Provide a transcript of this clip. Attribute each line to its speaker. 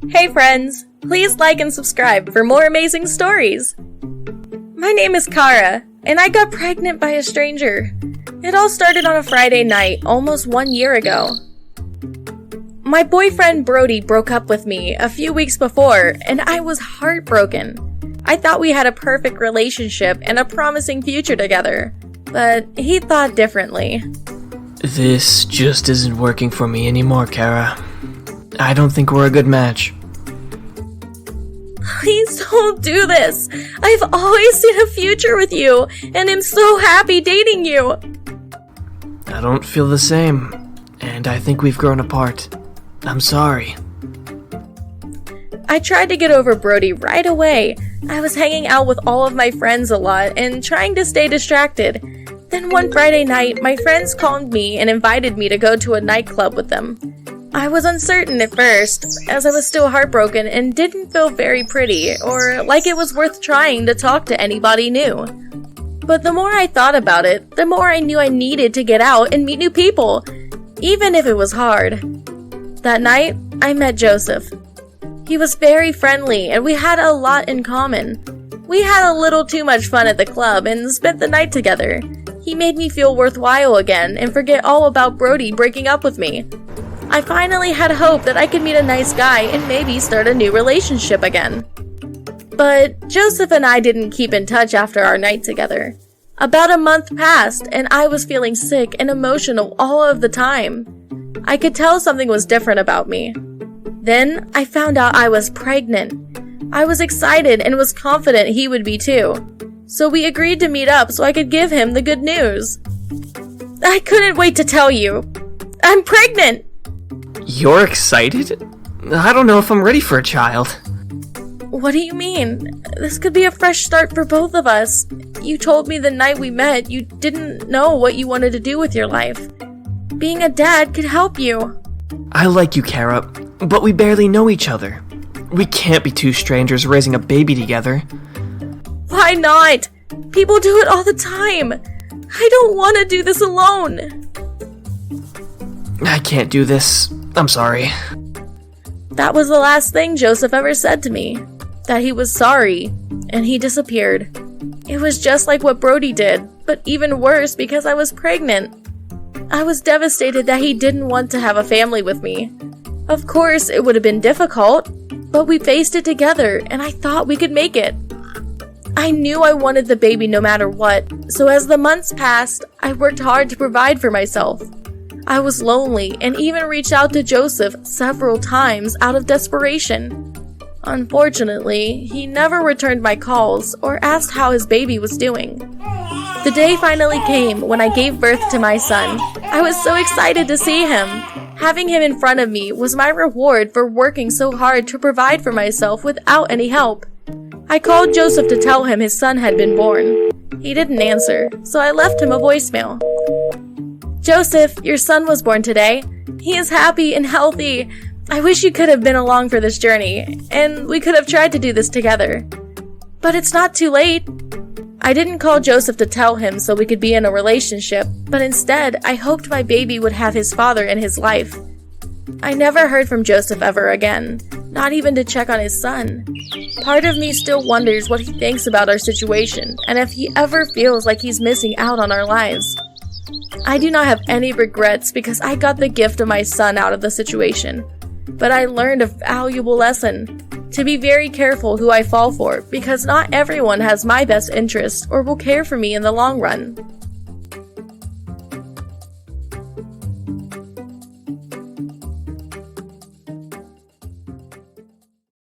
Speaker 1: Hey friends! Please like and subscribe for more amazing stories! My name is Kara, and I got pregnant by a stranger. It all started on a Friday night, almost 1 year ago. My boyfriend Brody broke up with me a few weeks before, and I was heartbroken. I thought we had a perfect relationship and a promising future together, but he thought differently.
Speaker 2: This just isn't working for me anymore, Kara. I don't think we're a good match.
Speaker 1: Please don't do this. I've always seen a future with you, and I'm so happy dating you.
Speaker 2: I don't feel the same, and I think we've grown apart. I'm sorry.
Speaker 1: I tried to get over Brody right away. I was hanging out with all of my friends a lot and trying to stay distracted. Then one Friday night, my friends called me and invited me to go to a nightclub with them. I was uncertain at first, as I was still heartbroken and didn't feel very pretty or like it was worth trying to talk to anybody new. But the more I thought about it, the more I knew I needed to get out and meet new people, even if it was hard. That night, I met Joseph. He was very friendly and we had a lot in common. We had a little too much fun at the club and spent the night together. He made me feel worthwhile again and forget all about Brody breaking up with me. I finally had hope that I could meet a nice guy and maybe start a new relationship again. But Joseph and I didn't keep in touch after our night together. About a month passed and I was feeling sick and emotional all of the time. I could tell something was different about me. Then I found out I was pregnant. I was excited and was confident he would be too. So we agreed to meet up so I could give him the good news. I couldn't wait to tell you. I'm pregnant!
Speaker 2: You're excited? I don't know if I'm ready for a child.
Speaker 1: What do you mean? This could be a fresh start for both of us. You told me the night we met you didn't know what you wanted to do with your life. Being a dad could help you.
Speaker 2: I like you, Kara, but we barely know each other. We can't be two strangers raising a baby together.
Speaker 1: Why not? People do it all the time. I don't want to do this alone.
Speaker 2: I can't do this. I'm sorry.
Speaker 1: That was the last thing Joseph ever said to me. That he was sorry, and he disappeared. It was just like what Brody did, but even worse because I was pregnant. I was devastated that he didn't want to have a family with me. Of course, it would have been difficult, but we faced it together, and I thought we could make it. I knew I wanted the baby no matter what, so as the months passed, I worked hard to provide for myself. I was lonely and even reached out to Joseph several times out of desperation. Unfortunately, he never returned my calls or asked how his baby was doing. The day finally came when I gave birth to my son. I was so excited to see him. Having him in front of me was my reward for working so hard to provide for myself without any help. I called Joseph to tell him his son had been born. He didn't answer, so I left him a voicemail. Joseph, your son was born today. He is happy and healthy. I wish you could have been along for this journey, and we could have tried to do this together. But it's not too late. I didn't call Joseph to tell him so we could be in a relationship, but instead, I hoped my baby would have his father in his life. I never heard from Joseph ever again, not even to check on his son. Part of me still wonders what he thinks about our situation, and if he ever feels like he's missing out on our lives. I do not have any regrets because I got the gift of my son out of the situation. But I learned a valuable lesson. To be very careful who I fall for because not everyone has my best interest or will care for me in the long run.